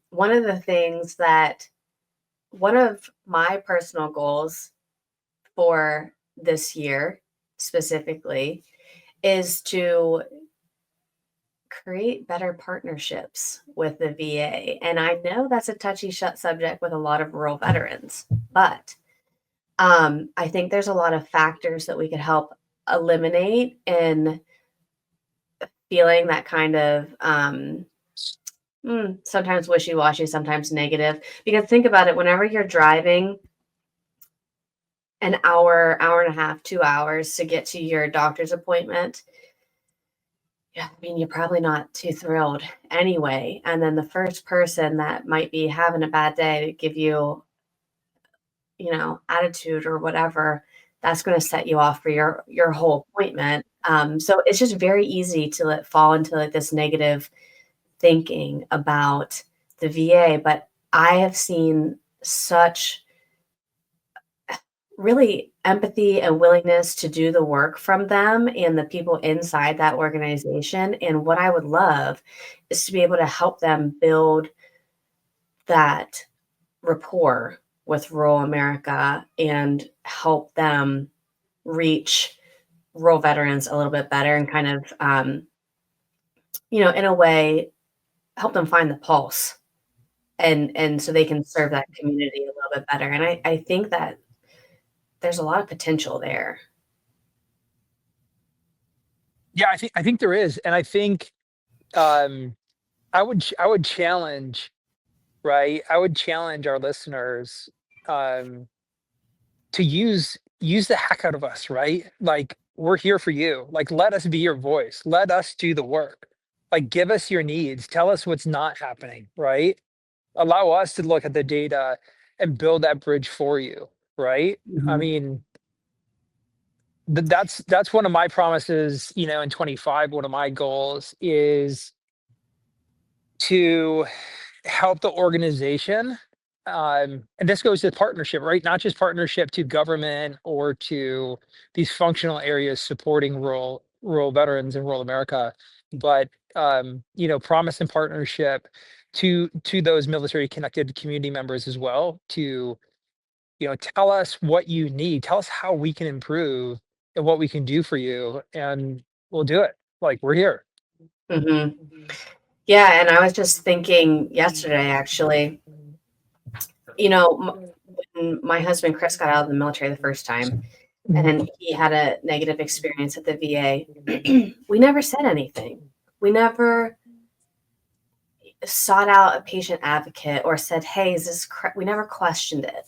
one of the things that one of my personal goals for this year specifically is to create better partnerships with the VA. And I know that's a touchy subject with a lot of rural veterans, but I think there's a lot of factors that we could help eliminate in feeling that kind of sometimes wishy-washy, sometimes negative. Because think about it, whenever you're driving an hour, hour and a half, 2 hours to get to your doctor's appointment, yeah, I mean, you're probably not too thrilled anyway. And then the first person that might be having a bad day to give you, attitude or whatever, that's going to set you off for your whole appointment. So it's just very easy to fall into like this negative thinking about the VA. But I have seen such really empathy and willingness to do the work from them and the people inside that organization. And what I would love is to be able to help them build that rapport with rural America and help them reach rural veterans a little bit better and kind of, in a way, help them find the pulse and so they can serve that community a little bit better. And I think that there's a lot of potential there. Yeah, I think there is, and I think I would challenge, right? I would challenge our listeners to use the heck out of us, right? Like, we're here for you. Like, let us be your voice. Let us do the work. Like, give us your needs. Tell us what's not happening, right? Allow us to look at the data and build that bridge for you, right? I mean, that's one of my promises, in 25. One of my goals is to help the organization. And this goes to partnership, right? Not just partnership to government or to these functional areas supporting rural veterans in rural America, but promise and partnership to those military connected community members as well, to tell us what you need, tell us how we can improve and what we can do for you, and we'll do it. Like, we're here. Mm-hmm. Yeah, and I was just thinking yesterday, actually, when my husband Chris got out of the military the first time, and he had a negative experience at the VA, we never said anything. We never sought out a patient advocate or said, "Hey, is this?" We never questioned it.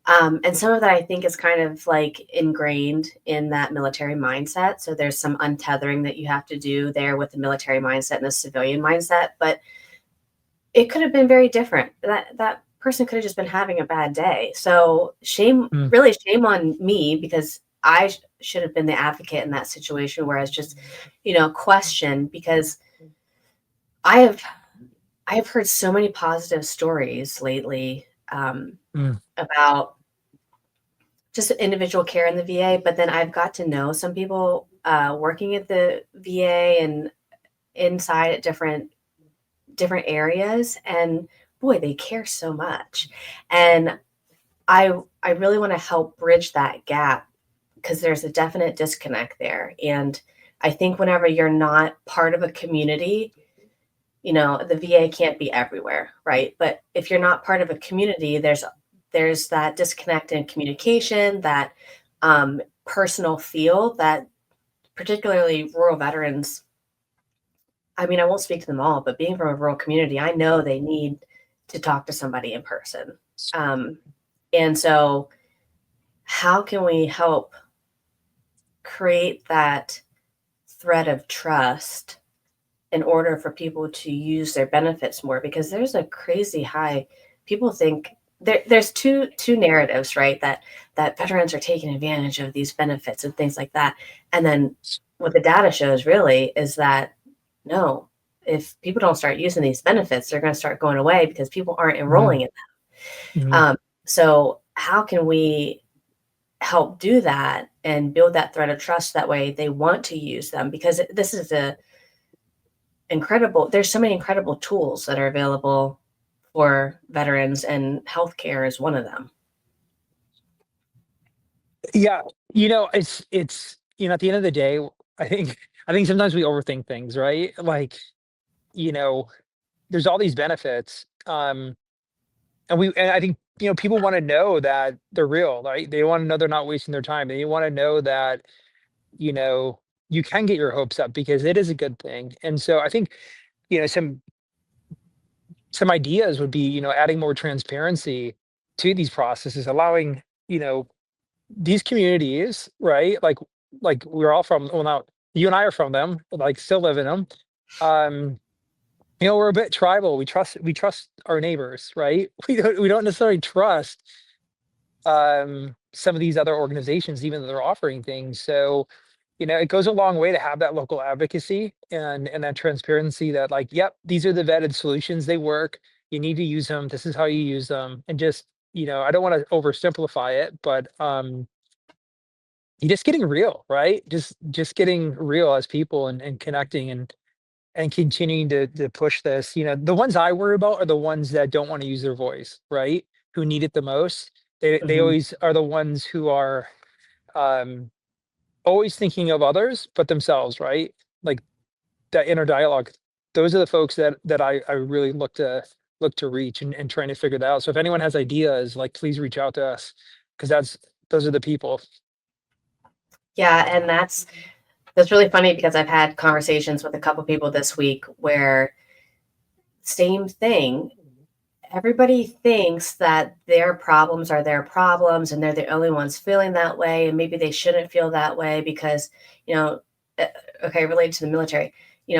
And some of that I think is kind of like ingrained in that military mindset. So there's some untethering that you have to do there with the military mindset and the civilian mindset. But it could have been very different. That person could have just been having a bad day. So really shame on me, because I should have been the advocate in that situation, whereas just, question, because I have heard so many positive stories lately about just individual care in the VA, but then I've got to know some people working at the VA and inside at different areas, and boy, they care so much. And I really want to help bridge that gap, because there's a definite disconnect there. And I think whenever you're not part of a community, the VA can't be everywhere, right? But if you're not part of a community, there's that disconnect in communication, that personal feel that particularly rural veterans, I mean, I won't speak to them all, but being from a rural community, I know they need to talk to somebody in person. And so how can we help create that thread of trust in order for people to use their benefits more? Because there's a crazy high, people think there's two narratives, right? That veterans are taking advantage of these benefits and things like that. And then what the data shows really is that no, if people don't start using these benefits, they're going to start going away because people aren't enrolling in them. So how can we help do that and build that thread of trust? That way they want to use them, because this is there's so many incredible tools that are available for veterans, and healthcare is one of them. Yeah, at the end of the day, I think I think sometimes we overthink things, right? Like, you know, there's all these benefits, and I think, people wanna know that they're real, right? They wanna know they're not wasting their time. They wanna know that, you know, you can get your hopes up because it is a good thing. And so I think, some ideas would be, adding more transparency to these processes, allowing, you know, these communities, right? Like we're all from, well, now you and I are from them, like still live in them. Um, we're a bit tribal. We trust our neighbors, right? We don't necessarily trust some of these other organizations, even though they're offering things. So, it goes a long way to have that local advocacy and that transparency that, like, yep, these are the vetted solutions. They work. You need to use them. This is how you use them. And just, I don't want to oversimplify it, but you're just getting real, right? Just getting real as people and connecting and continuing to push this. The ones I worry about are the ones that don't want to use their voice, right? Who need it the most. They Mhm. always are the ones who are um always thinking of others but themselves, right? Like that inner dialogue. Those are the folks that I really look to reach and trying to figure that out. So if anyone has ideas, like, please reach out to us because those are the people. Yeah, and that's really funny because I've had conversations with a couple people this week where same thing. Everybody thinks that their problems are their problems and they're the only ones feeling that way, and maybe they shouldn't feel that way because, you know, uh, okay, related to the military,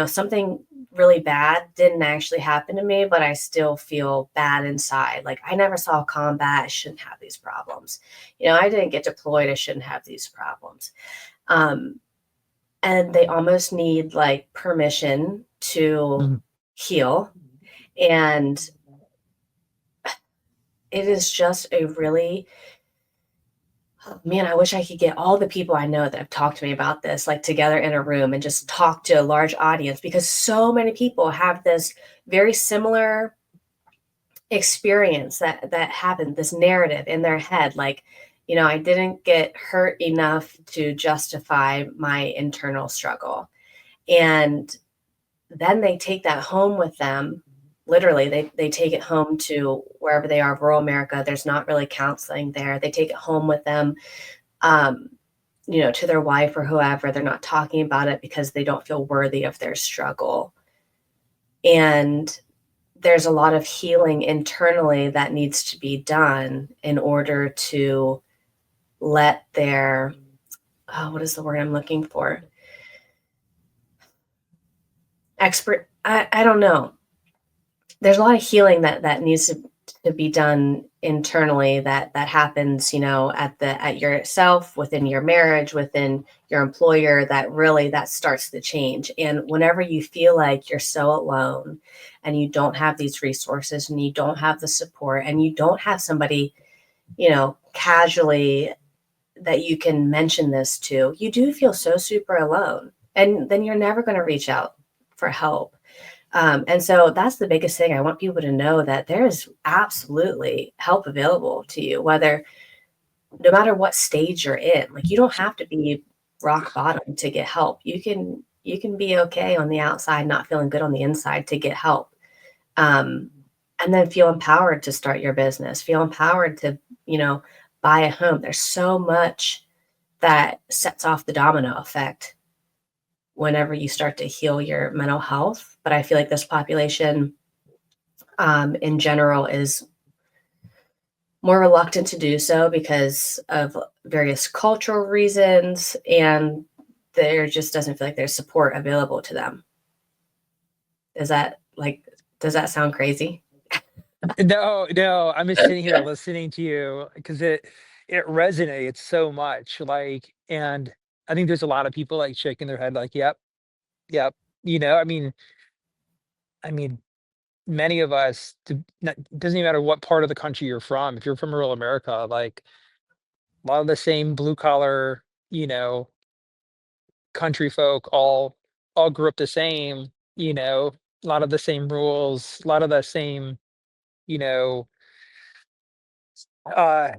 something really bad didn't actually happen to me, but I still feel bad inside. Like, I never saw combat, I shouldn't have these problems. I didn't get deployed, I shouldn't have these problems. Um, and they almost need like permission to Mhm. heal. And it is just a really, oh, man, I wish I could get all the people I know that have talked to me about this, like, together in a room and just talk to a large audience, because so many people have this very similar experience that happened, this narrative in their head, like, I didn't get hurt enough to justify my internal struggle. And then they take that home with them. Literally, they take it home to wherever they are, rural America. There's not really counseling there. They take it home with them, um, to their wife or whoever. They're not talking about it because they don't feel worthy of their struggle. And there's a lot of healing internally that needs to be done in order to let their, oh, what is the word I'm looking for? Expert, I don't know. There's a lot of healing that needs to be done internally, that happens, at yourself, within your marriage, within your employer, that starts the change. And whenever you feel like you're so alone and you don't have these resources and you don't have the support and you don't have somebody, casually, that you can mention this to, you do feel so super alone. And then you're never going to reach out for help. And so that's the biggest thing. I want people to know that there is absolutely help available to you, no matter what stage you're in. Like, you don't have to be rock bottom to get help. You can be okay on the outside, not feeling good on the inside, to get help. Um, and then feel empowered to start your business, feel empowered to, buy a home. There's so much that sets off the domino effect whenever you start to heal your mental health. But I feel like this population, in general, is more reluctant to do so because of various cultural reasons, and there just doesn't feel like there's support available to them. Is that like, does that sound crazy? No, no, I'm just sitting here listening to you because it resonates so much. Like, and I think there's a lot of people like shaking their head, like, yep, yep. I mean, many of us, doesn't even matter what part of the country you're from. If you're from rural America, like, a lot of the same blue collar, you know, country folk all grew up the same. A lot of the same rules, a lot of the same. you know, uh,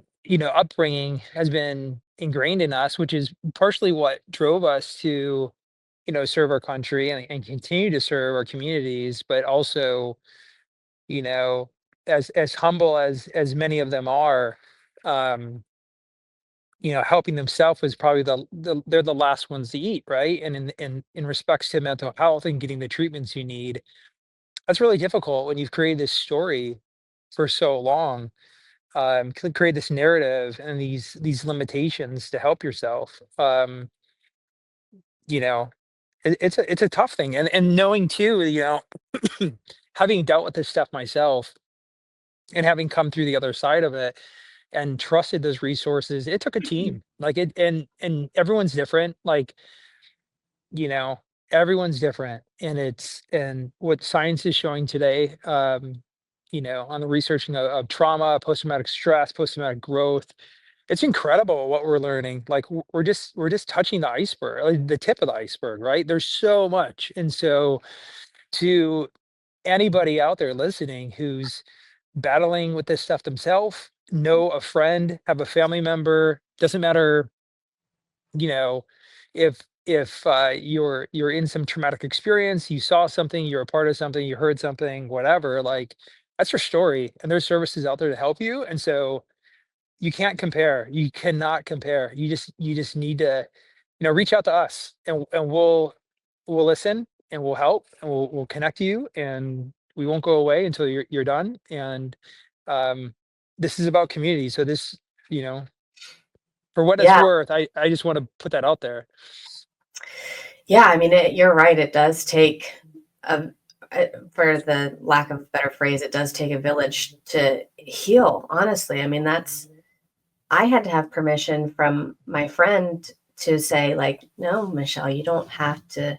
upbringing has been ingrained in us, which is partially what drove us to, serve our country and continue to serve our communities, but also, you know, as humble as many of them are, um, helping themselves is probably they're the last ones to eat, right? And in respects to mental health and getting the treatments you need, that's really difficult when you've created this story for so long, create this narrative and these limitations to help yourself. You know, it's a tough thing, and knowing too, having dealt with this stuff myself and having come through the other side of it and trusted those resources, it took a team. Like it, and everyone's different. Like, you know, everyone's different, and what science is showing today, on the researching of trauma, post-traumatic stress, post-traumatic growth, it's incredible what we're learning. Like we're just touching the iceberg, like the tip of the iceberg, right? There's so much. And so to anybody out there listening who's battling with this stuff themselves, know a friend, have a family member, doesn't matter, you know, if you're in some traumatic experience, you saw something, you're a part of something, you heard something, whatever, like that's your story. And there's services out there to help you. And so you can't compare. You cannot compare. You just need to, reach out to us, and we'll listen, and we'll help, and we'll connect you, and we won't go away until you're done. And um this is about community. So this, you know, for what it's Yeah. worth, I just want to put that out there. Yeah, I mean, you're right. It does take a, for the lack of a better phrase, it does take a village to heal. Honestly, I mean, I had to have permission from my friend to say, like, no, Michelle, you don't have to.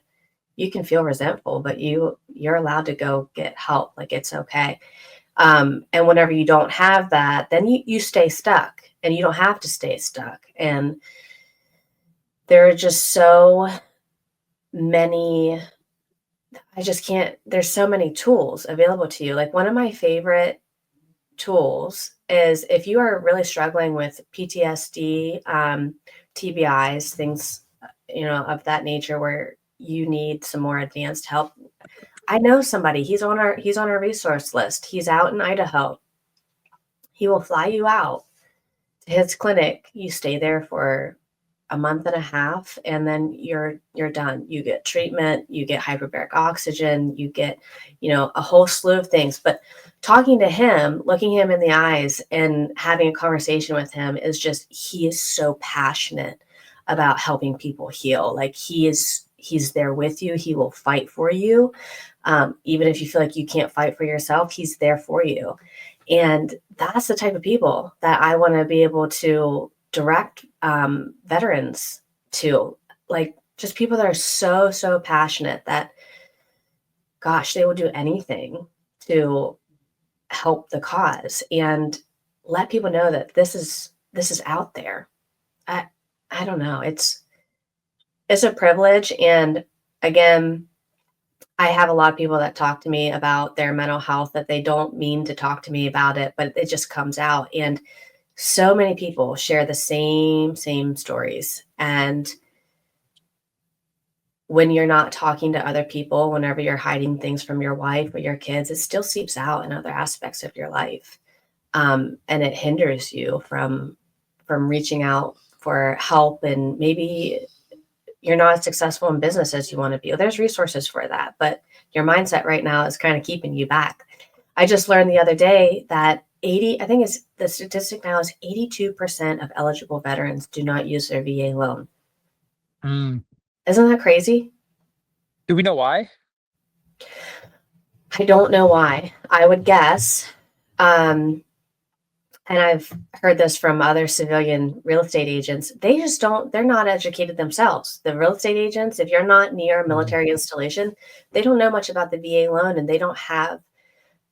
You can feel resentful, but you're allowed to go get help. Like it's okay. And whenever you don't have that, then you stay stuck, and you don't have to stay stuck. And there are just so many I just can't there's so many tools available to you. Like one of my favorite tools is if you are really struggling with PTSD, TBIs, things, of that nature where you need some more advanced help. I know somebody, he's on our resource list. He's out in Idaho. He will fly you out to his clinic. You stay there for a month and a half, and then you're done. You get treatment, you get hyperbaric oxygen, you get, a whole slew of things. But talking to him, looking him in the eyes and having a conversation with him is just, he is so passionate about helping people heal. Like he's there with you. He will fight for you. Even if you feel like you can't fight for yourself, he's there for you. And that's the type of people that I want to be able to direct veterans to, like just people that are so, so passionate that, gosh, they will do anything to help the cause and let people know that this is out there. I I don't know. It's a privilege. And again, I have a lot of people that talk to me about their mental health that they don't mean to talk to me about it, but it just comes out. And so many people share the same stories. And when you're not talking to other people, whenever you're hiding things from your wife or your kids, it still seeps out in other aspects of your life. And it hinders you from reaching out for help. And maybe you're not as successful in business as you want to be. Well, there's resources for that, but your mindset right now is kind of keeping you back. I just learned the other day that I think it's the statistic now is 82% of eligible veterans do not use their VA loan. Mm. Isn't that crazy? Do we know why? I don't know why. I would guess, and I've heard this from other civilian real estate agents, they're not educated themselves. The real estate agents, if you're not near a Mhm. military installation, they don't know much about the VA loan, and they don't have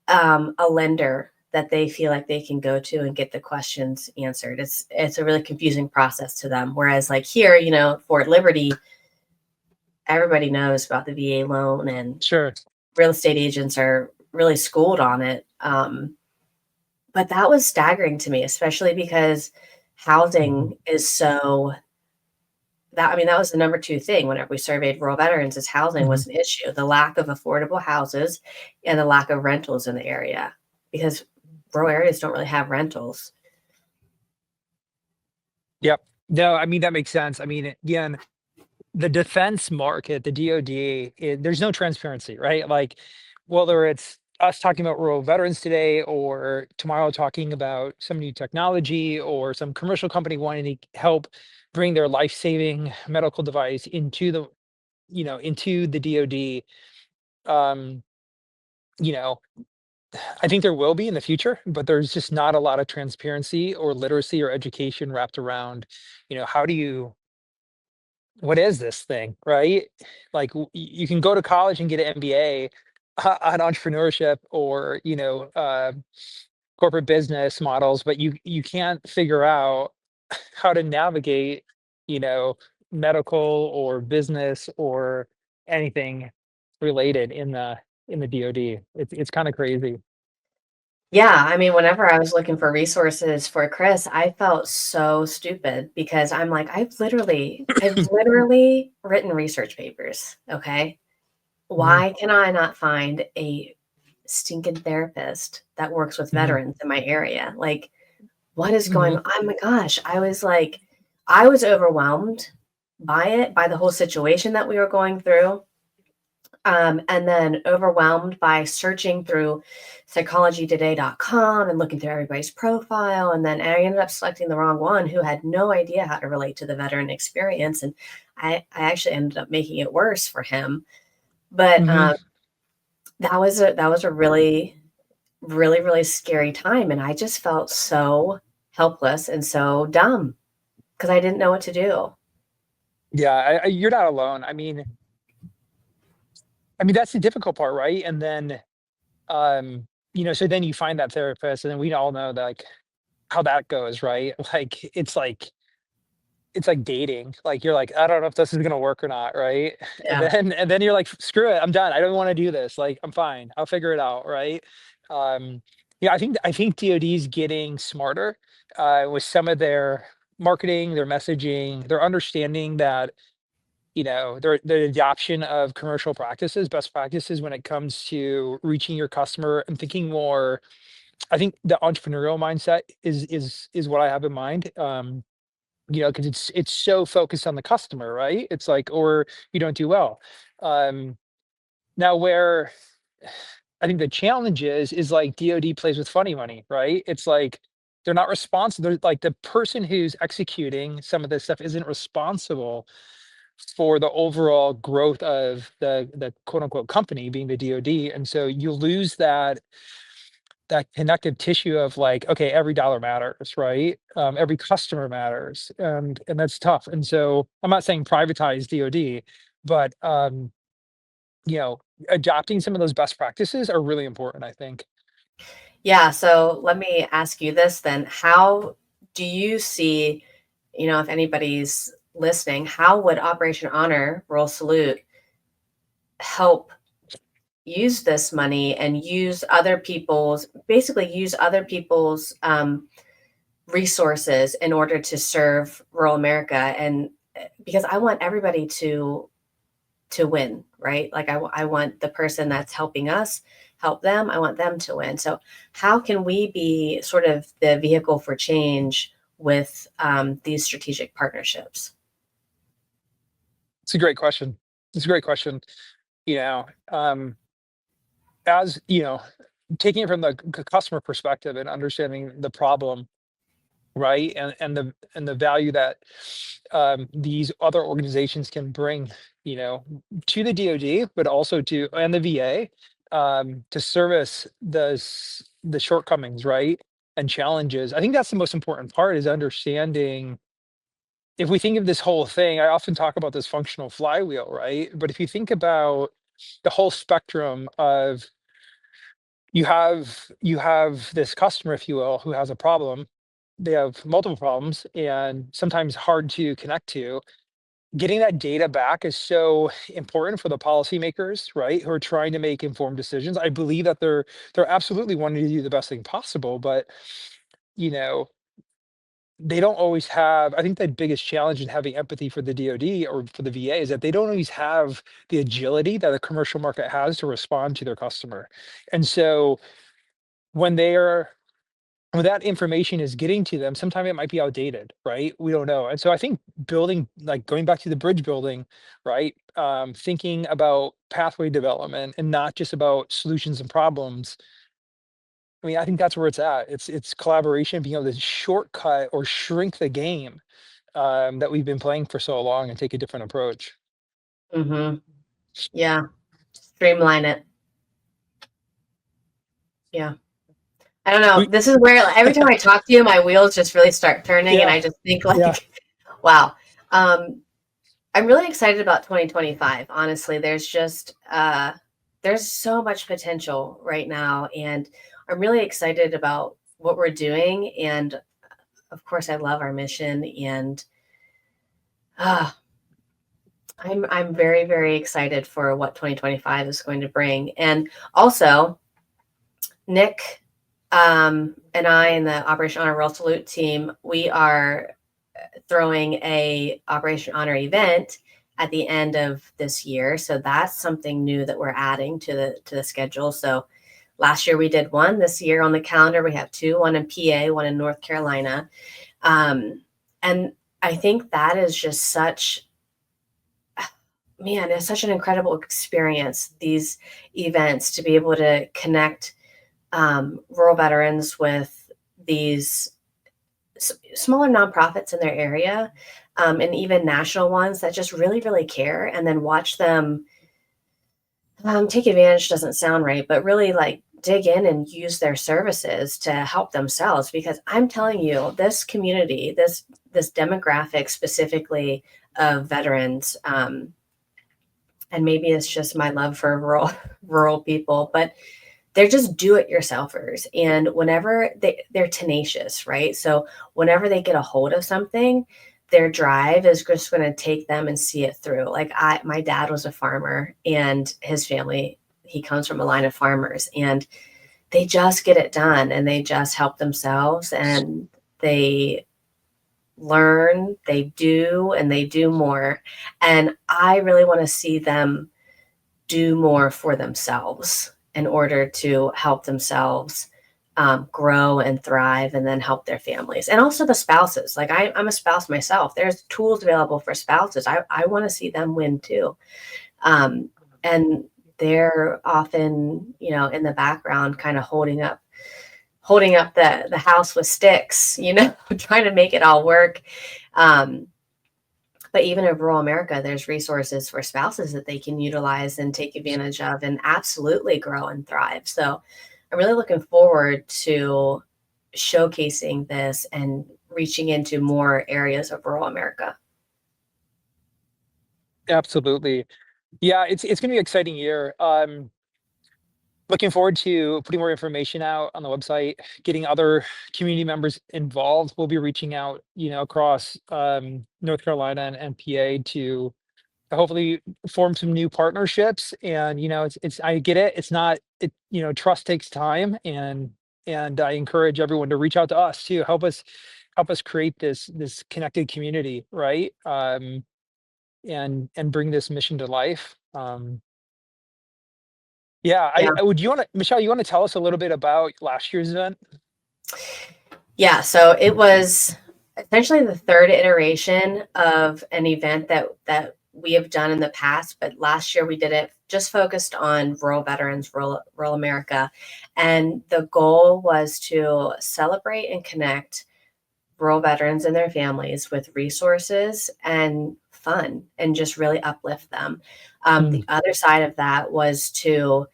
a lender that they feel like they can go to and get the questions answered. It's a really confusing process to them. Whereas like here, Fort Liberty, everybody knows about the VA loan, and Sure. real estate agents are really schooled on it. but that was staggering to me, especially because Mhm. housing is so that I mean, that was the number 2 thing whenever we surveyed rural veterans is housing Mhm. was an issue, the lack of affordable houses and the lack of rentals in the area because rural areas don't really have rentals. Yep. No, I mean, that makes sense. I mean, again, the defense market, the DoD, there's no transparency, right? Like, whether it's us talking about rural veterans today, or tomorrow talking about some new technology, or some commercial company wanting to help bring their life-saving medical device into the DoD. Um, you know, I think there will be in the future, but there's just not a lot of transparency or literacy or education wrapped around, how do you what is this thing, right? Like, you can go to college and get an MBA on entrepreneurship, or corporate business models, but you can't figure out how to navigate, you know, medical or business or anything related in the DoD. It's kind of crazy. Yeah, I mean, whenever I was looking for resources for Chris, I felt so stupid because I'm like, I've literally written research papers, okay? Mhm. Why can I not find a stinking therapist that works with Mhm. veterans in my area? Like, what is going Mhm. on? Oh my gosh, I was overwhelmed by it, by the whole situation that we were going through. And then overwhelmed by searching through psychologytoday.com and looking through everybody's profile. And then I ended up selecting the wrong one who had no idea how to relate to the veteran experience. And I actually ended up making it worse for him. But Mhm. that was a really, really, really scary time. And I just felt so helpless and so dumb because I didn't know what to do. Yeah, you're not alone. I mean, that's the difficult part, right? And then, so then you find that therapist, and then we all know that, like, how that goes, right? Like, it's like dating. Like, you're like, I don't know if this is gonna work or not, right? And Yeah. then you're like, screw it, I'm done. I don't want to do this. Like, I'm fine. I'll figure it out, right? Um, yeah, I think DoD's getting smarter with some of their marketing, their messaging, their understanding that the adoption of commercial practices, best practices when it comes to reaching your customer and thinking more. I think the entrepreneurial mindset is what I have in mind. Because it's so focused on the customer, right? It's like, or you don't do well. Um, Now, where I think the challenge is like DoD plays with funny money, right? It's like they're not responsible. They're like, the person who's executing some of this stuff isn't responsible for the overall growth of the quote unquote company, being the DoD. And so you lose that connective tissue of, like, okay, every dollar matters, right? Every customer matters, and that's tough. And so I'm not saying privatize DoD, but you know, adopting some of those best practices are really important, I think. Yeah, so let me ask you this then. How do you see, if anybody's listening, how would Operation Honor Roll Salute help use this money and use other people's resources in order to serve rural America? And because I want everybody to win, right? Like I want the person that's helping us help them. I want them to win. So how can we be sort of the vehicle for change with these strategic partnerships? It's a great question. It's a great question. You know, um, as taking it from the customer perspective and understanding the problem, right? And the value that these other organizations can bring, to the DoD, but also and the VA, to service the shortcomings, right? And challenges. I think that's the most important part, is understanding. If we think of this whole thing, I often talk about this functional flywheel, right? But if you think about the whole spectrum of, you have this customer, if you will, who has a problem. They have multiple problems and sometimes hard to connect to. getting that data back is so important for the policymakers, right, who are trying to make informed decisions. I believe that they're absolutely wanting to do the best thing possible, but you know, they don't always have. I think the biggest challenge in having empathy for the DoD or for the VA is that they don't always have the agility that a commercial market has to respond to their customer. And so when they're when that information is getting to them, sometimes it might be outdated, right? We don't know. And so I think building, like going back to the bridge building, right? Thinking about pathway development and not just about solutions and problems. I mean, I think that's where it's at. It's collaboration, being able to shortcut or shrink the game that we've been playing for so long and take a different approach. Mm-hmm. Yeah. Streamline it. Yeah. I don't know. We, This is where every time I talk to you, my wheels just really start turning, and yeah, I just think yeah, like, wow. I'm really excited about 2025. Honestly, there's so much potential right now, and I'm really excited about what we're doing. And of course, I love our mission, and uh, I'm very very excited for what 2025 is going to bring. And also, Nick and I and the Operation Honor World Salute team, we are throwing a Operation Honor event at the end of this year. So that's something new that we're adding to the schedule. So last year we did one. This year on the calendar we have two: one in PA, one in North Carolina. And I think that is just it's such an incredible experience. These events, to be able to connect rural veterans with these smaller nonprofits in their area, and even national ones that just really, really care, and then watch them take advantage doesn't sound right, but really like dig in and use their services to help themselves. Because I'm telling you, this community, this demographic specifically of veterans, and maybe it's just my love for rural people, but they're just do-it-yourselfers. And whenever they're tenacious, right? So whenever they get a hold of something, their drive is just going to take them and see it through. Like my dad was a farmer, and his family, he comes from a line of farmers, and they just get it done, and they just help themselves, and they learn, they do, and they do more. And I really want to see them do more for themselves in order to help themselves grow and thrive, and then help their families, and also the spouses. Like I'm a spouse myself. There's tools available for spouses. I want to see them win too. And they're often, in the background, kind of holding up the house with sticks, trying to make it all work. But even in rural America, there's resources for spouses that they can utilize and take advantage of, and absolutely grow and thrive. So I'm really looking forward to showcasing this and reaching into more areas of rural America. absolutely. Yeah, it's gonna be an exciting year. Looking forward to putting more information out on the website, getting other community members involved. We'll be reaching out, across North Carolina and PA to hopefully form some new partnerships. And it's I get it. It's not it. Trust takes time, and I encourage everyone to reach out to us to help us create this connected community, right? And bring this mission to life. Yeah, Yeah. I would you wanna Michelle, you wanna tell us a little bit about last year's event? Yeah. So it was essentially the third iteration of an event that we have done in the past, but last year we did it just focused on rural veterans, rural America. And the goal was to celebrate and connect rural veterans and their families with resources and fun, and just really uplift them. Mm, The other side of that was to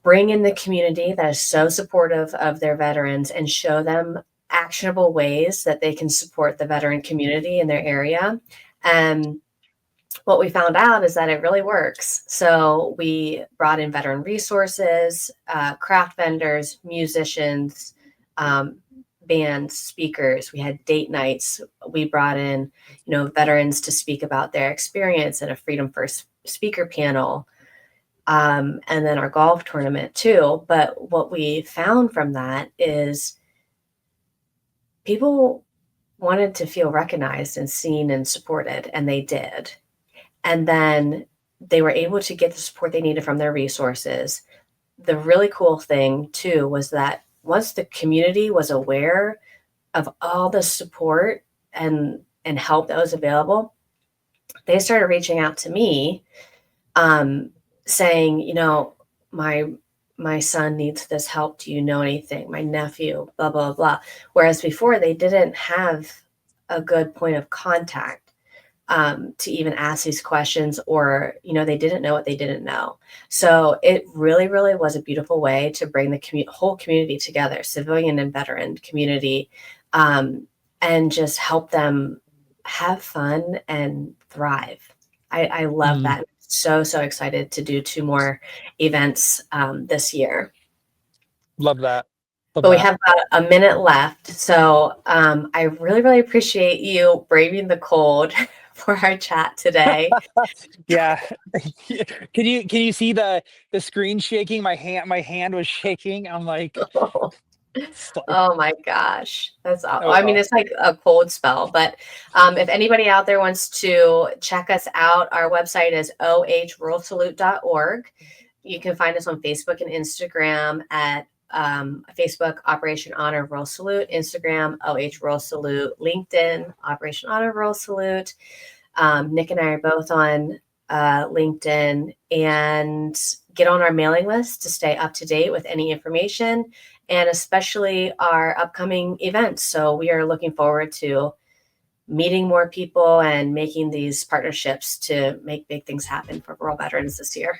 bring in the community that is so supportive of their veterans, and show them actionable ways that they can support the veteran community in their area. And what we found out is that it really works. So we brought in veteran resources, craft vendors, musicians, um, bands, speakers. We had date nights. We brought in, veterans to speak about their experience in a Freedom First speaker panel. And then our golf tournament too. But what we found from that is people wanted to feel recognized and seen and supported, and they did. And then they were able to get the support they needed from their resources. The really cool thing too was that once the community was aware of all the support and help that was available, they started reaching out to me, saying, my son needs this help. Do you know anything? My nephew, blah, blah, blah. Whereas before they didn't have a good point of contact to even ask these questions, or, they didn't know what they didn't know. So it really, really was a beautiful way to bring the whole community together, civilian and veteran community, and just help them have fun and thrive. I love that. So excited to do 2 more events this year. Love that. But we have about a minute left. So I really, really appreciate you braving the cold for our chat today. Yeah. Can you see the screen shaking? My hand was shaking. I'm like, oh my gosh. That's awful. Oh, I mean, it's like a cold spell, but if anybody out there wants to check us out, our website is ohruralsalute.org. You can find us on Facebook and Instagram at Facebook, Operation Honor Rural Salute, Instagram, OH Rural Salute, LinkedIn, Operation Honor Rural Salute. Nick and I are both on LinkedIn, and get on our mailing list to stay up to date with any information, and especially our upcoming events. So we are looking forward to meeting more people and making these partnerships to make big things happen for rural veterans this year.